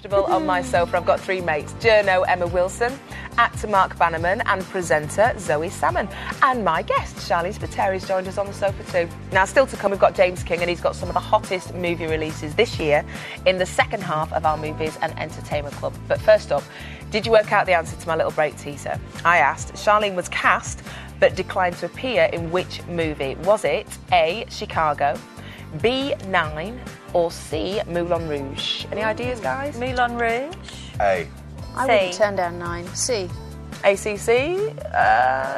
comfortable on my sofa. I've got three mates, journo Emma Wilson, actor Mark Bannerman and presenter Zoe Salmon. And my guest, Shaleen Spateri's joined us on the sofa too. Now, still to come, we've got James King, and he's got some of the hottest movie releases this year in the second half of our Movies and Entertainment Club. But first up, did you work out the answer to my little break teaser? I asked, Shaleen was cast but declined to appear in which movie? Was it A, Chicago, B, 9, or C, Moulin Rouge? Any ideas, guys? Moulin Rouge. A. I wouldn't turn down 9. C. ACC.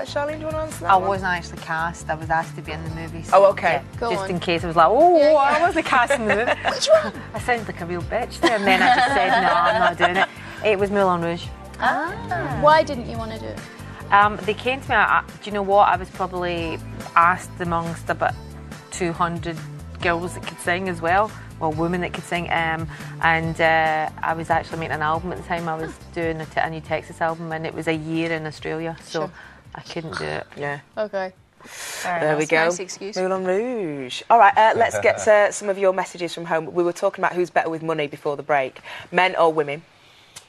Shaleen, do you want to answer that? I wasn't actually cast. I was asked to be in the movie. So, oh, okay. Yeah, just in case I was like, I wasn't cast in the movie. Which one? I sounded like a real bitch there, and then I just said, no, I'm not doing it. It was Moulin Rouge. Why didn't you want to do it? They came to me, do you know what? I was probably asked amongst about 200 girls that could sing as well, well, women that could sing, and I was actually making an album at the time. I was doing a new Texas album, and it was a year in Australia, so I couldn't do it. Yeah. Okay. There we go. Nice excuse. Moulin Rouge. All right, let's get some of your messages from home. We were talking about who's better with money before the break, men or women.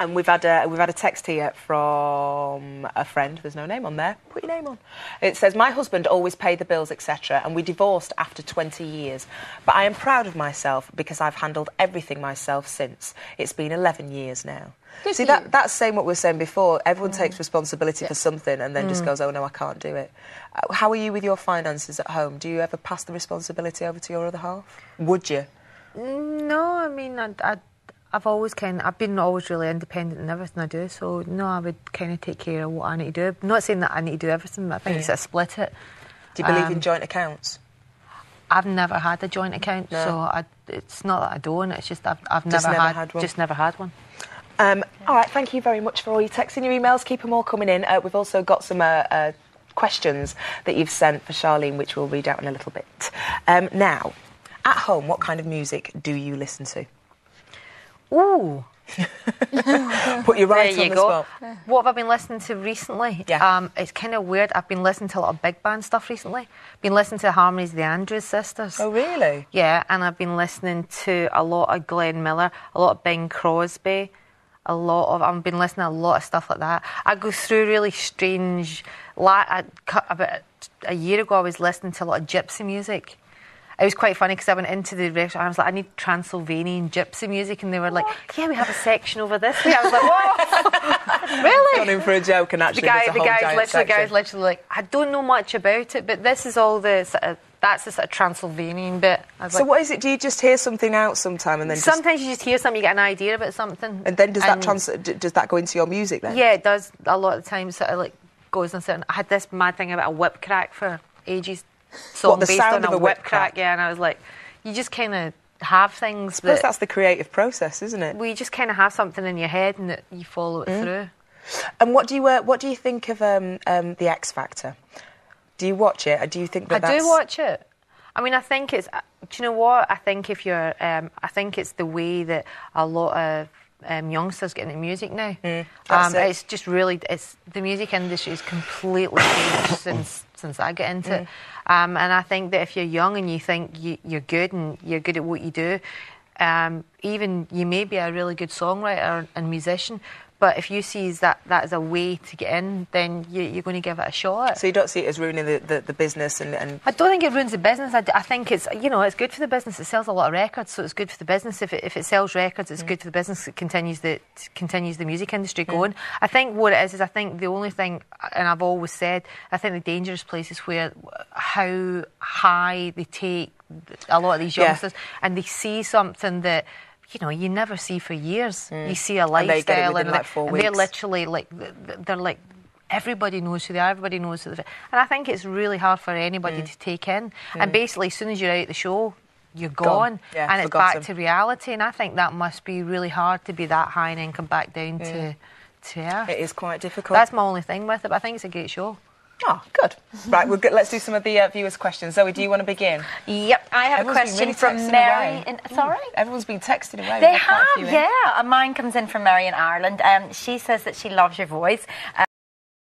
And we've had a text here from a friend. There's no name on there. Put your name on. It says, my husband always paid the bills, etc., and we divorced after 20 years. But I am proud of myself because I've handled everything myself since. It's been 11 years now. Good See, that's saying what we were saying before. Everyone takes responsibility for something and then just goes, oh, no, I can't do it. How are you with your finances at home? Do you ever pass the responsibility over to your other half? Would you? No, I mean, I've been always really independent in everything I do, so no, I would kind of take care of what I need to do. I'm not saying that I need to do everything, but I think it's a split it. Do you believe in joint accounts? I've never had a joint account, so it's not that I don't, it's just I've never had one. Just never had one. All right, thank you very much for all your texts and your emails. Keep them all coming in. We've also got some questions that you've sent for Shaleen, which we'll read out in a little bit. Now, at home, what kind of music do you listen to? Ooh. Put you right on the spot. What have I been listening to recently? Yeah. It's kind of weird. I've been listening to a lot of big band stuff recently. Been listening to Harmonies of the Andrews Sisters. Oh, really? Yeah, and I've been listening to a lot of Glenn Miller, a lot of Bing Crosby, I've been listening to a lot of stuff like that. I go through really strange... About a year ago, I was listening to a lot of gypsy music. It was quite funny because I went into the restaurant and I was like, I need Transylvanian gypsy music, and they were like, yeah, we have a section over this way. I was like, whoa, really? Gone in for a joke and actually there's a whole giant section. The guy's literally like, I don't know much about it, but this is all the sort of, that's the sort of Transylvanian bit. So what is it? Do you just hear something out sometime and then sometimes you just hear something, you get an idea about something. And then does that go into your music then? Yeah, it does. A lot of the time sort of like goes on certain... I had this mad thing about a whip crack for ages. Song based on a whip crack, yeah, and I was like, you just kind of have things. I suppose that's the creative process, isn't it? Well, you just kind of have something in your head and that you follow it through. And what do you think of the X Factor? Do you watch it? Or do you think that I do watch it. I mean, I think it's... Do you know what? I think if you're... I think it's the way that a lot of youngsters get into music now. It's just really... the music industry is completely changed since I get into it. And I think that if you're young and you think you're good and you're good at what you do, even you may be a really good songwriter and musician, but if you see that as a way to get in, then you're going to give it a shot. So you don't see it as ruining the business and... I don't think it ruins the business. I think it's, it's good for the business. It sells a lot of records, so it's good for the business. If it sells records, it's good for the business. It continues the music industry going. I think what it is I think the only thing, and I've always said, I think the dangerous place is where how high they take a lot of these youngsters and they see something that... you never see for years. You see a lifestyle and they're literally they're like, everybody knows who they are, everybody knows who they are. And I think it's really hard for anybody to take in. And basically, as soon as you're out the show, you're gone. Yeah, and it's back to reality. And I think that must be really hard to be that high and then come back down to earth. It is quite difficult. That's my only thing with it, but I think it's a great show. Oh, good. Right, let's do some of the viewers' questions. Zoe, do you want to begin? Yep, I have a question from Mary. Sorry? Everyone's been texting away. They have, yeah. Mine comes in from Mary in Ireland. She says that she loves your voice.